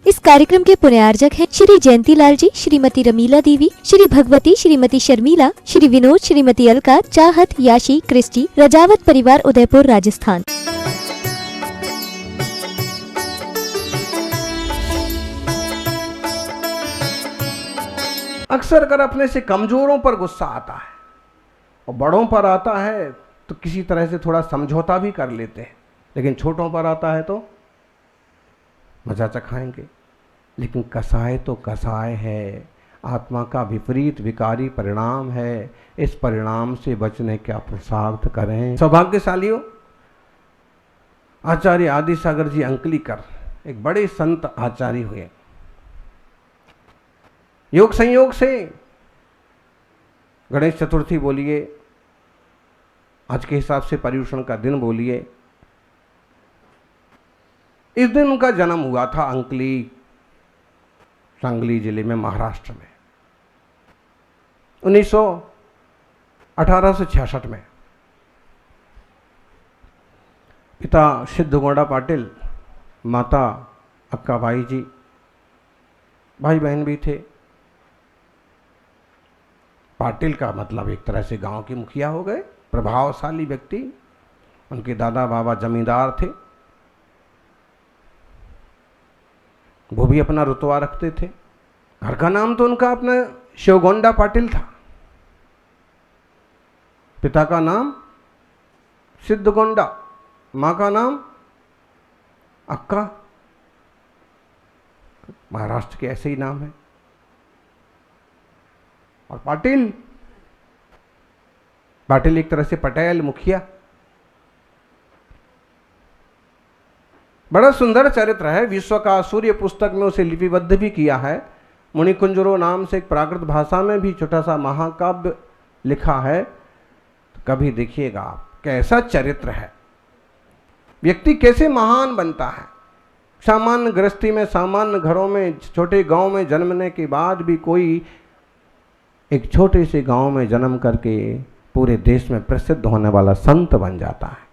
इस कार्यक्रम के पुण्यार्जक हैं श्री जयंती लाल जी, श्रीमती रमीला देवी, श्री भगवती, श्रीमती शर्मिला, श्री विनोद, श्रीमती अलका, चाहत, याशी, क्रिस्टी, रजावत परिवार, उदयपुर, राजस्थान। अक्सर कर अपने से कमजोरों पर गुस्सा आता है और बड़ों पर आता है तो किसी तरह से थोड़ा समझौता भी कर लेते हैं, लेकिन छोटों पर आता है तो मजा चखाएंगे। लेकिन कसाय तो कसाय है, आत्मा का विपरीत विकारी परिणाम है। इस परिणाम से बचने का पुरुषार्थ करें। सौभाग्यशालियों, आचार्य आदि सागर जी अंकलीकर एक बड़े संत आचार्य हुए। योग संयोग से गणेश चतुर्थी बोलिए, आज के हिसाब से पर्युषण का दिन बोलिए, इस दिन उनका जन्म हुआ था अंकली, सांगली जिले में, महाराष्ट्र में, 1866 में। पिता सिद्धगोंडा पाटिल, माता अक्काबाई जी, भाई बहन भी थे। पाटिल का मतलब एक तरह से गांव के मुखिया हो गए, प्रभावशाली व्यक्ति। उनके दादा बाबा जमींदार थे, वो भी अपना रुतबा रखते थे। घर का नाम तो उनका अपना शिवगोंडा पाटिल था। पिता का नाम सिद्धगोंडा, मां का नाम अक्का। महाराष्ट्र के ऐसे ही नाम है। और पाटिल, पाटिल एक तरह से पटेल, मुखिया। बड़ा सुंदर चरित्र है। विश्व का सूर्य पुस्तक में उसे लिपिबद्ध भी किया है। मुनिकुंजरो नाम से एक प्राकृत भाषा में भी छोटा सा महाकाव्य लिखा है। तो कभी देखिएगा आप, कैसा चरित्र है, व्यक्ति कैसे महान बनता है। सामान्य गृहस्थी में, सामान्य घरों में, छोटे गांव में जन्मने के बाद भी कोई एक छोटे से गांव में जन्म करके पूरे देश में प्रसिद्ध होने वाला संत बन जाता है।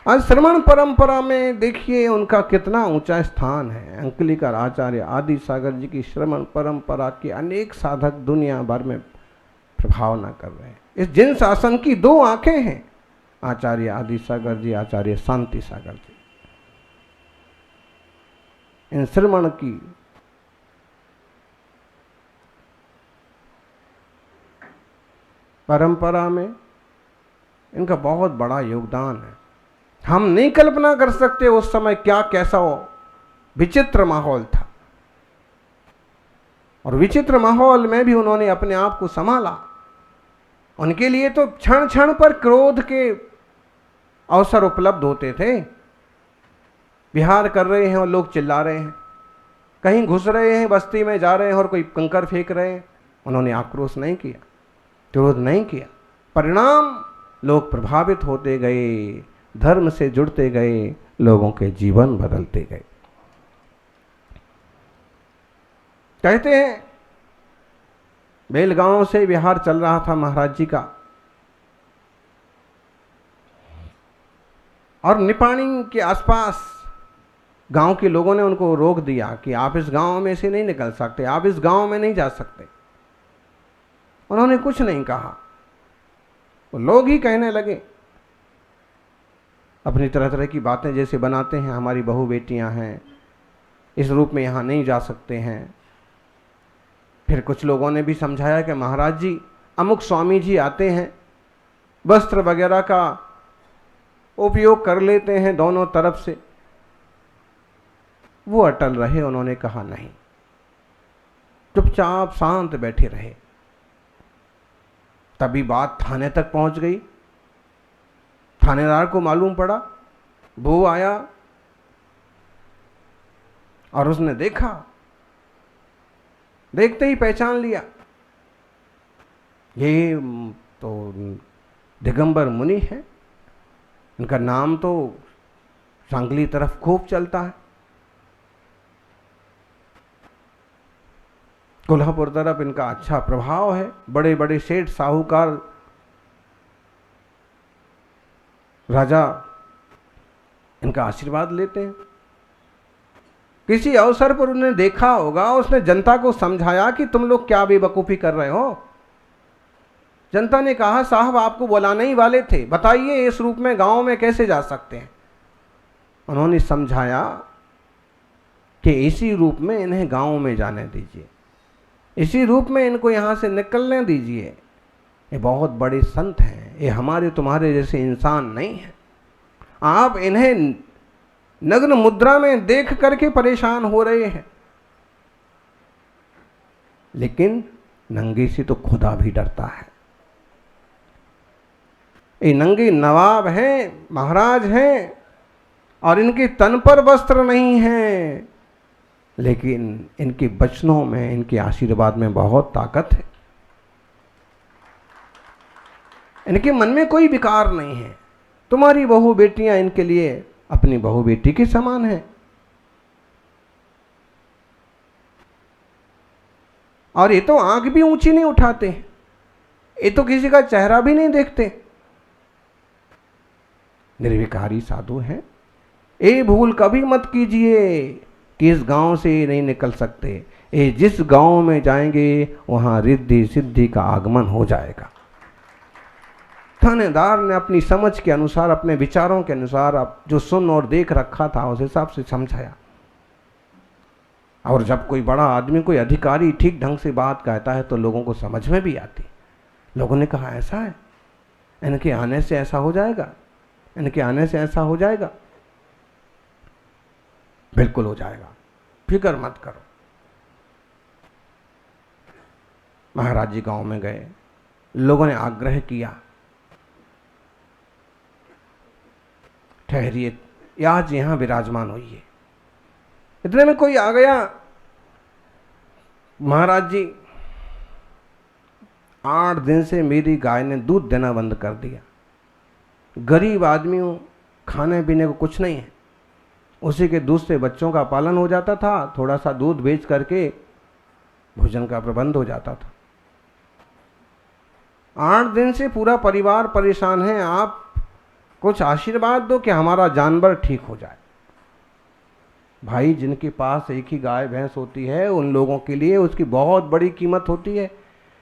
आज श्रमण परंपरा में देखिए उनका कितना ऊंचा स्थान है। अंकलीकर आचार्य आदि सागर जी की श्रमण परंपरा के अनेक साधक दुनिया भर में प्रभाव न कर रहे हैं। इस जिन शासन की दो आंखें हैं, आचार्य आदि सागर जी, आचार्य शांति सागर जी। इन श्रमण की परंपरा में इनका बहुत बड़ा योगदान है। हम नहीं कल्पना कर सकते उस समय क्या कैसा हो, विचित्र माहौल था। और विचित्र माहौल में भी उन्होंने अपने आप को संभाला। उनके लिए तो क्षण क्षण पर क्रोध के अवसर उपलब्ध होते थे। विहार कर रहे हैं और लोग चिल्ला रहे हैं, कहीं घुस रहे हैं, बस्ती में जा रहे हैं और कोई कंकर फेंक रहे हैं, उन्होंने आक्रोश नहीं किया, विरोध नहीं किया। परिणाम, लोग प्रभावित होते गए, धर्म से जुड़ते गए, लोगों के जीवन बदलते गए। कहते हैं बेलगांव से बिहार चल रहा था महाराज जी का, और निपाणी के आसपास गांव के लोगों ने उनको रोक दिया कि आप इस गांव में से नहीं निकल सकते, आप इस गांव में नहीं जा सकते। उन्होंने कुछ नहीं कहा, तो लोग ही कहने लगे, अपनी तरह तरह की बातें जैसे बनाते हैं, हमारी बहू बेटियां हैं, इस रूप में यहाँ नहीं जा सकते हैं। फिर कुछ लोगों ने भी समझाया कि महाराज जी, अमुक स्वामी जी आते हैं, वस्त्र वगैरह का उपयोग कर लेते हैं दोनों तरफ से। वो अटल रहे, उन्होंने कहा नहीं, चुपचाप शांत बैठे रहे। तभी बात थाने तक पहुंच गई। थानेदार को मालूम पड़ा, वो आया और उसने देखा, देखते ही पहचान लिया, ये तो दिगंबर मुनि है। इनका नाम तो सांगली तरफ खूब चलता है, कोल्हापुर तरफ इनका अच्छा प्रभाव है। बड़े बड़े सेठ साहूकार राजा इनका आशीर्वाद लेते हैं। किसी अवसर पर उन्होंने देखा होगा, उसने जनता को समझाया कि तुम लोग क्या बेवकूफ़ी कर रहे हो। जनता ने कहा साहब आपको बुलाने ही वाले थे, बताइए इस रूप में गांव में कैसे जा सकते हैं। उन्होंने समझाया कि इसी रूप में इन्हें गांव में जाने दीजिए, इसी रूप में इनको यहाँ से निकलने दीजिए। ये बहुत बड़े संत हैं, ये हमारे तुम्हारे जैसे इंसान नहीं हैं। आप इन्हें नग्न मुद्रा में देख करके परेशान हो रहे हैं, लेकिन नंगे से तो खुदा भी डरता है। ये नंगे नवाब हैं, महाराज हैं, और इनके तन पर वस्त्र नहीं हैं, लेकिन इनके वचनों में, इनके आशीर्वाद में बहुत ताकत है। इनके मन में कोई विकार नहीं है। तुम्हारी बहू बेटियां इनके लिए अपनी बहू बेटी के समान है। और ये तो आंख भी ऊंची नहीं उठाते, ये तो किसी का चेहरा भी नहीं देखते, निर्विकारी साधु हैं। ये भूल कभी मत कीजिए कि इस गांव से नहीं निकल सकते। ये जिस गांव में जाएंगे वहां रिद्धि सिद्धि का आगमन हो जाएगा। थानेदार ने अपनी समझ के अनुसार, अपने विचारों के अनुसार, अब जो सुन और देख रखा था उस हिसाब से समझाया। और जब कोई बड़ा आदमी, कोई अधिकारी ठीक ढंग से बात कहता है तो लोगों को समझ में भी आती। लोगों ने कहा ऐसा है, इनके आने से ऐसा हो जाएगा, इनके आने से ऐसा हो जाएगा। बिल्कुल हो जाएगा, फिक्र मत करो। महाराज जी गांव में गए, लोगों ने आग्रह किया ठहरिए, आज यहां विराजमान होइए। इतने में कोई आ गया, महाराज जी 8 दिन से मेरी गाय ने दूध देना बंद कर दिया। गरीब आदमी हूं, खाने पीने को कुछ नहीं है, उसी के दूध से बच्चों का पालन हो जाता था, थोड़ा सा दूध बेच करके भोजन का प्रबंध हो जाता था। 8 दिन से पूरा परिवार परेशान है, आप कुछ आशीर्वाद दो कि हमारा जानवर ठीक हो जाए। भाई, जिनके पास एक ही गाय भैंस होती है उन लोगों के लिए उसकी बहुत बड़ी कीमत होती है।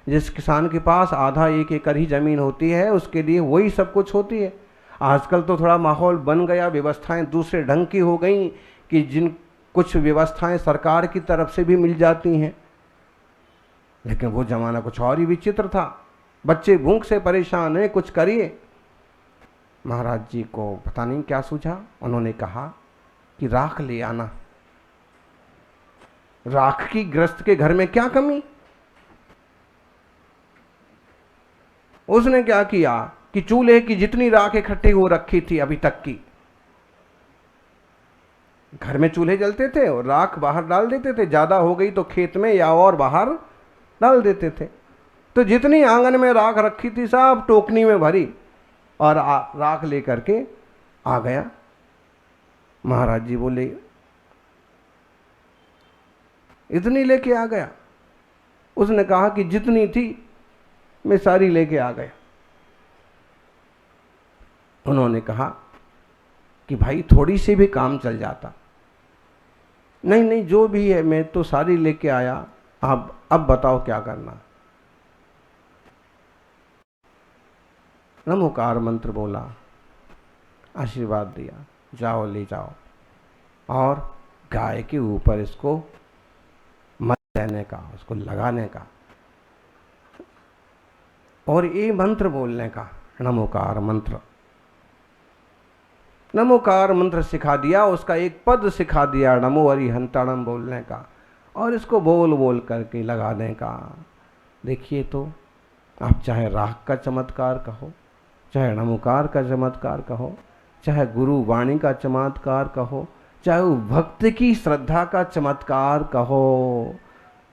जिस किसान के पास आधा 1 एकड़ ही जमीन होती है उसके लिए वही सब कुछ होती है। आजकल तो थोड़ा माहौल बन गया, व्यवस्थाएं दूसरे ढंग की हो गई कि जिन कुछ व्यवस्थाएं सरकार की तरफ से भी मिल जाती हैं, लेकिन वो जमाना कुछ और ही विचित्र था। बच्चे भूख से परेशान हैं, कुछ करिए। महाराज जी को पता नहीं क्या सूझा, उन्होंने कहा कि राख ले आना। राख की गृहस्थ के घर में क्या कमी। उसने क्या किया कि चूल्हे की जितनी राख इकट्ठी हो रखी थी अभी तक की, घर में चूल्हे जलते थे और राख बाहर डाल देते थे, ज्यादा हो गई तो खेत में या और बाहर डाल देते थे। तो जितनी आंगन में राख रखी थी सब टोकनी में भरी और राख लेकर के आ गया। महाराज जी बोले इतनी लेके आ गया। उसने कहा कि जितनी थी मैं सारी लेके आ गया। उन्होंने कहा कि भाई थोड़ी सी भी काम चल जाता। नहीं नहीं, जो भी है मैं तो सारी लेके आया, आप अब बताओ क्या करना। नमोकार मंत्र बोला, आशीर्वाद दिया, जाओ ले जाओ और गाय के ऊपर इसको मत देने का, उसको लगाने का और ये मंत्र बोलने का, नमोकार मंत्र। नमोकार मंत्र सिखा दिया, उसका एक पद सिखा दिया, नमो हरिहंताणम बोलने का, और इसको बोल बोल करके लगाने का। देखिए तो आप चाहे राख का चमत्कार कहो, चाहे नमोकार का चमत्कार कहो, चाहे गुरु वाणी का चमत्कार कहो, चाहे वो भक्त की श्रद्धा का चमत्कार कहो,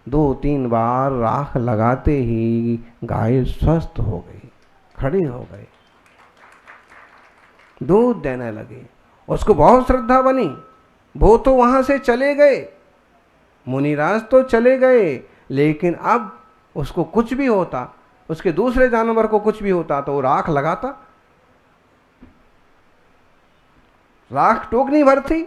2-3 बार राख लगाते ही गाय स्वस्थ हो गई, खड़ी हो गई, दूध देने लगी। उसको बहुत श्रद्धा बनी। वो तो वहां से चले गए, मुनिराज तो चले गए, लेकिन अब उसको कुछ भी होता, उसके दूसरे जानवर को कुछ भी होता तो वो राख लगाता। राख टोकनी भर थी,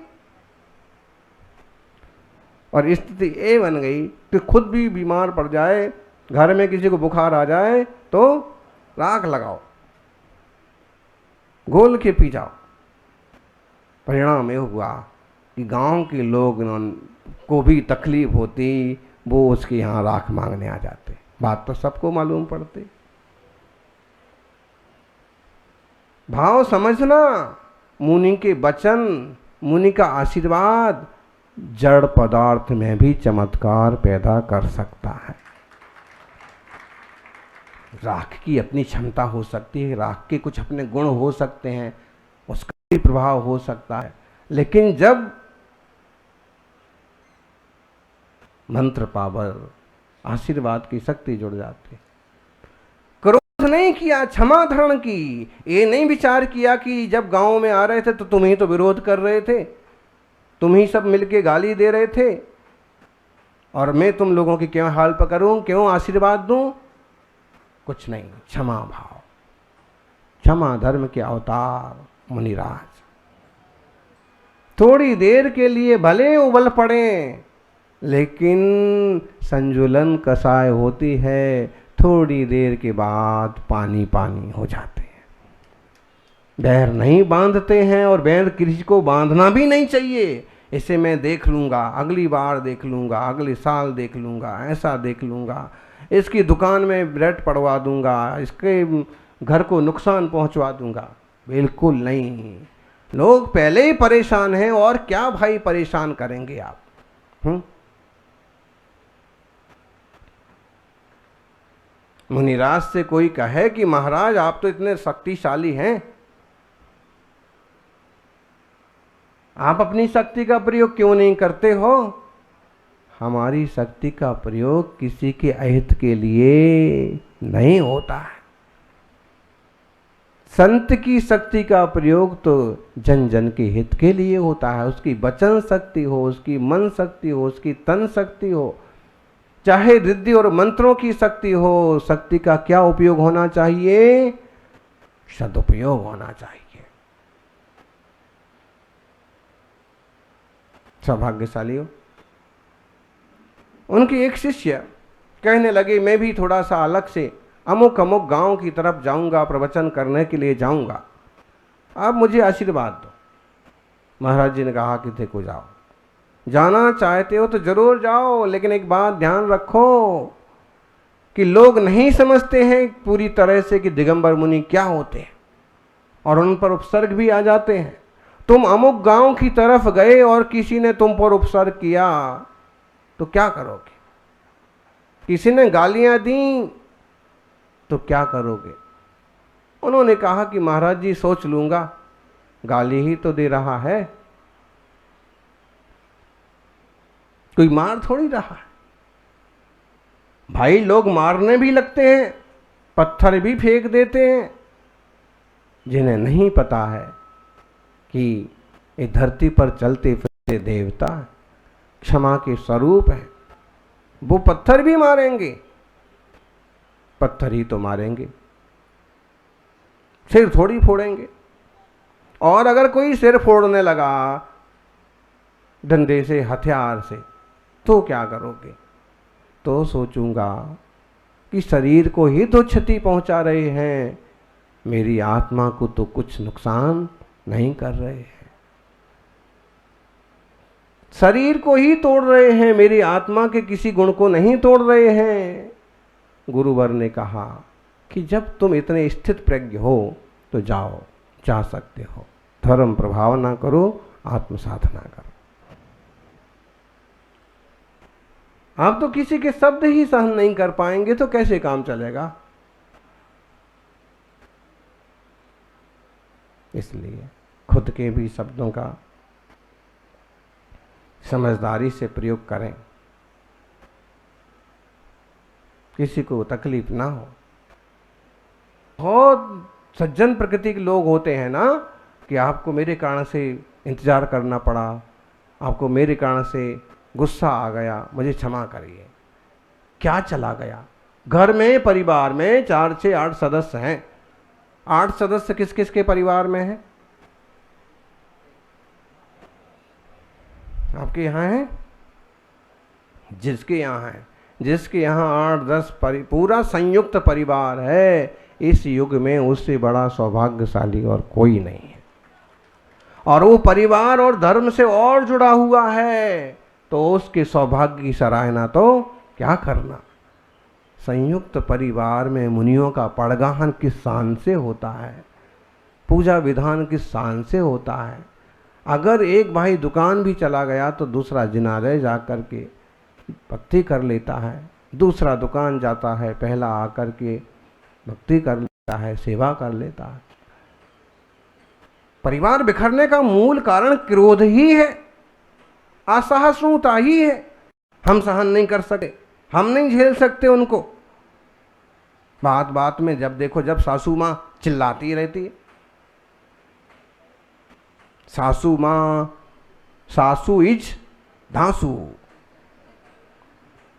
और स्थिति ये बन गई कि खुद भी बीमार पड़ जाए, घर में किसी को बुखार आ जाए तो राख लगाओ, घोल के पी जाओ। परिणाम ये हुआ कि गांव के लोग को भी तकलीफ होती, वो उसके यहाँ राख मांगने आ जाते। बात तो सबको मालूम पड़ती। भाव समझना, मुनि के वचन, मुनि का आशीर्वाद जड़ पदार्थ में भी चमत्कार पैदा कर सकता है। राख की अपनी क्षमता हो सकती है, राख के कुछ अपने गुण हो सकते हैं, उसका भी प्रभाव हो सकता है, लेकिन जब मंत्र पावर, आशीर्वाद की शक्ति जुड़ जाती, क्रोध नहीं किया, क्षमा धारण की। ये नहीं विचार किया कि जब गांव में आ रहे थे तो तुम ही तो विरोध कर रहे थे, तुम ही सब मिलके गाली दे रहे थे, और मैं तुम लोगों की क्यों हाल पकड़ूं, क्यों आशीर्वाद दूं। कुछ नहीं, क्षमा भाव, क्षमा धर्म के अवतार मुनिराज। थोड़ी देर के लिए भले उबल पड़े, लेकिन संजुलन कसाय होती है, थोड़ी देर के बाद पानी पानी हो जाते हैं। बैर नहीं बांधते हैं, और बैर किसी को बांधना भी नहीं चाहिए। इसे मैं देख लूँगा, अगली बार देख लूँगा, अगले साल देख लूँगा, ऐसा देख लूँगा, इसकी दुकान में ब्रेड पड़वा दूँगा, इसके घर को नुकसान पहुँचवा दूँगा। बिल्कुल नहीं। लोग पहले ही परेशान हैं, और क्या भाई परेशान करेंगे आप। मुनिराज से कोई कहे कि महाराज आप तो इतने शक्तिशाली हैं, आप अपनी शक्ति का प्रयोग क्यों नहीं करते हो। हमारी शक्ति का प्रयोग किसी के अहित के लिए नहीं होता है। संत की शक्ति का प्रयोग तो जन जन के हित के लिए होता है। उसकी वचन शक्ति हो, उसकी मन शक्ति हो, उसकी तन शक्ति हो, चाहे रिद्धि और मंत्रों की शक्ति हो, शक्ति का क्या उपयोग होना चाहिए, सदुपयोग होना चाहिए। सौभाग्यशाली हो। उनके एक शिष्य कहने लगे, मैं भी थोड़ा सा अलग से अमुक अमुक गांव की तरफ जाऊंगा, प्रवचन करने के लिए जाऊंगा, आप मुझे आशीर्वाद दो। महाराज जी ने कहा कि देखो जाओ, जाना चाहते हो तो जरूर जाओ, लेकिन एक बात ध्यान रखो कि लोग नहीं समझते हैं पूरी तरह से कि दिगंबर मुनि क्या होते हैं, और उन पर उपसर्ग भी आ जाते हैं। तुम अमुक गांव की तरफ गए और किसी ने तुम पर उपसर्ग किया तो क्या करोगे, किसी ने गालियां दी तो क्या करोगे। उन्होंने कहा कि महाराज जी सोच लूंगा, गाली ही तो दे रहा है, कोई मार थोड़ी रहा है। भाई लोग मारने भी लगते हैं, पत्थर भी फेंक देते हैं, जिन्हें नहीं पता है कि ये धरती पर चलते फिरते देवता क्षमा के स्वरूप हैं। वो पत्थर भी मारेंगे, पत्थर ही तो मारेंगे, सिर थोड़ी फोड़ेंगे। और अगर कोई सिर फोड़ने लगा डंडे से, हथियार से, तो क्या करोगे। तो सोचूंगा कि शरीर को ही तो क्षति पहुंचा रहे हैं, मेरी आत्मा को तो कुछ नुकसान नहीं कर रहे हैं। शरीर को ही तोड़ रहे हैं, मेरी आत्मा के किसी गुण को नहीं तोड़ रहे हैं। गुरुवर ने कहा कि जब तुम इतने स्थित प्रज्ञ हो तो जाओ, जा सकते हो, धर्म प्रभाव ना करो, आत्म साधना करो। आप तो किसी के शब्द ही सहन नहीं कर पाएंगे तो कैसे काम चलेगा। इसलिए खुद के भी शब्दों का समझदारी से प्रयोग करें, किसी को तकलीफ ना हो। बहुत सज्जन प्रकृति के लोग होते हैं ना कि आपको मेरे कारण से इंतजार करना पड़ा, आपको मेरे कारण से गुस्सा आ गया, मुझे क्षमा करिए। क्या चला गया। घर में, परिवार में 4 से 8 सदस्य हैं। 8 सदस्य किस किस के परिवार में हैं? आपके यहाँ हैं? जिसके यहाँ है, जिसके यहाँ 8-10 पूरा संयुक्त परिवार है, इस युग में उससे बड़ा सौभाग्यशाली और कोई नहीं है। और वो परिवार और धर्म से और जुड़ा हुआ है, तो उसके सौभाग्य की सराहना तो क्या करना। संयुक्त परिवार में मुनियों का पड़गाहन किस शान से होता है, पूजा विधान किस शान से होता है। अगर एक भाई दुकान भी चला गया तो दूसरा जिनादे जा कर के भक्ति कर लेता है, दूसरा दुकान जाता है, पहला आकर के भक्ति कर लेता है, सेवा कर लेता है। परिवार बिखरने का मूल कारण क्रोध ही है, असहिष्णुता ही है। हम सहन नहीं कर सके, हम नहीं झेल सकते उनको। बात बात में जब देखो, जब सासू माँ चिल्लाती रहती है, सासू माँ, सासू इज धांसू,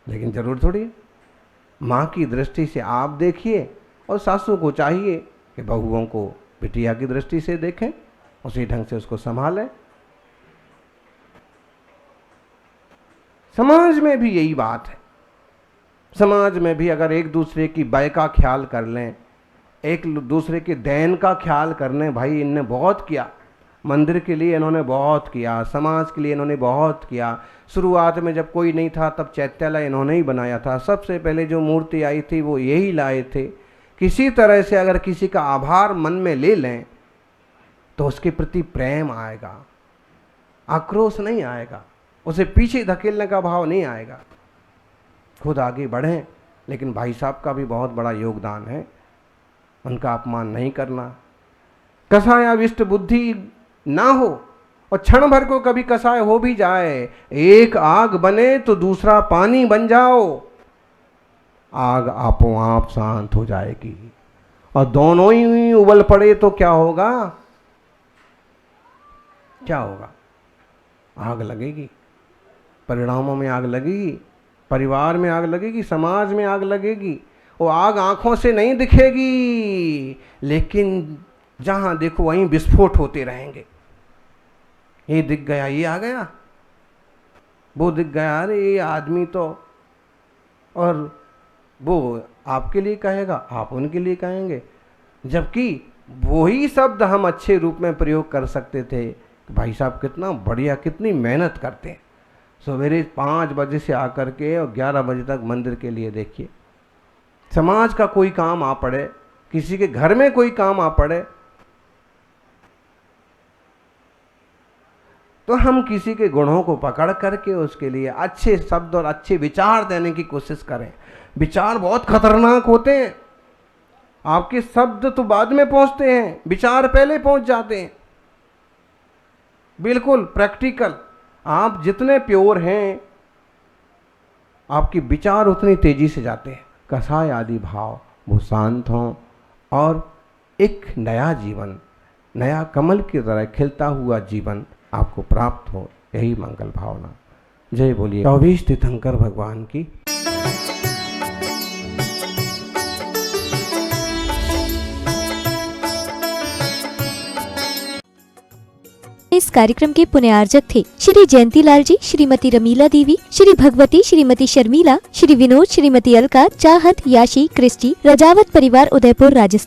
लेकिन जरूर थोड़ी है। माँ की दृष्टि से आप देखिए, और सासू को चाहिए कि बहुओं को बिटिया की दृष्टि से देखें, उसी ढंग से उसको संभालें। समाज में भी यही बात है। समाज में भी अगर एक दूसरे की बाय का ख्याल कर लें, एक दूसरे के दैन का ख्याल कर लें, भाई इनने बहुत किया, मंदिर के लिए इन्होंने बहुत किया, समाज के लिए इन्होंने बहुत किया। शुरुआत में जब कोई नहीं था तब चैत्यालय इन्होंने ही बनाया था, सबसे पहले जो मूर्ति आई थी वो यही लाए थे। किसी तरह से अगर किसी का आभार मन में ले लें तो उसके प्रति प्रेम आएगा, आक्रोश नहीं आएगा, उसे पीछे धकेलने का भाव नहीं आएगा। खुद आगे बढ़ें, लेकिन भाई साहब का भी बहुत बड़ा योगदान है, उनका अपमान नहीं करना। कसायाविष्ट बुद्धि ना हो, और क्षण भर को कभी कसाय हो भी जाए, एक आग बने तो दूसरा पानी बन जाओ, आग आपो आप शांत हो जाएगी। और दोनों ही उबल पड़े तो क्या होगा, क्या होगा, आग लगेगी, परिणामों में आग लगेगी, परिवार में आग लगेगी, समाज में आग लगेगी। वो आग आंखों से नहीं दिखेगी, लेकिन जहां देखो वहीं विस्फोट होते रहेंगे। ये दिख गया, ये आ गया, वो दिख गया, अरे ये आदमी तो, और वो आपके लिए कहेगा, आप उनके लिए कहेंगे। जबकि वही शब्द हम अच्छे रूप में प्रयोग कर सकते थे, भाई साहब कितना बढ़िया, कितनी मेहनत करते हैं, सवेरे 5 बजे से आकर के और 11 बजे तक मंदिर के लिए। देखिए, समाज का कोई काम आ पड़े, किसी के घर में कोई काम आ पड़े, तो हम किसी के गुणों को पकड़ करके उसके लिए अच्छे शब्द और अच्छे विचार देने की कोशिश करें। विचार बहुत खतरनाक होते हैं, आपके शब्द तो बाद में पहुंचते हैं, विचार पहले पहुंच जाते हैं। बिल्कुल प्रैक्टिकल, आप जितने प्योर हैं, आपके विचार उतनी तेजी से जाते हैं। कसाय आदि भाव वो शांत हों, और एक नया जीवन, नया कमल की तरह खिलता हुआ जीवन आपको प्राप्त हो, यही मंगल भावना। जय बोलिए 24 तीर्थंकर भगवान की। इस कार्यक्रम के पुण्यार्जक थे श्री जयंतीलाल जी, श्रीमती रमीला देवी, श्री भगवती, श्रीमती शर्मिला, श्री विनोद, श्रीमती अलका, चाहत, याशी, क्रिस्टी, रजावत परिवार, उदयपुर, राजस्थान।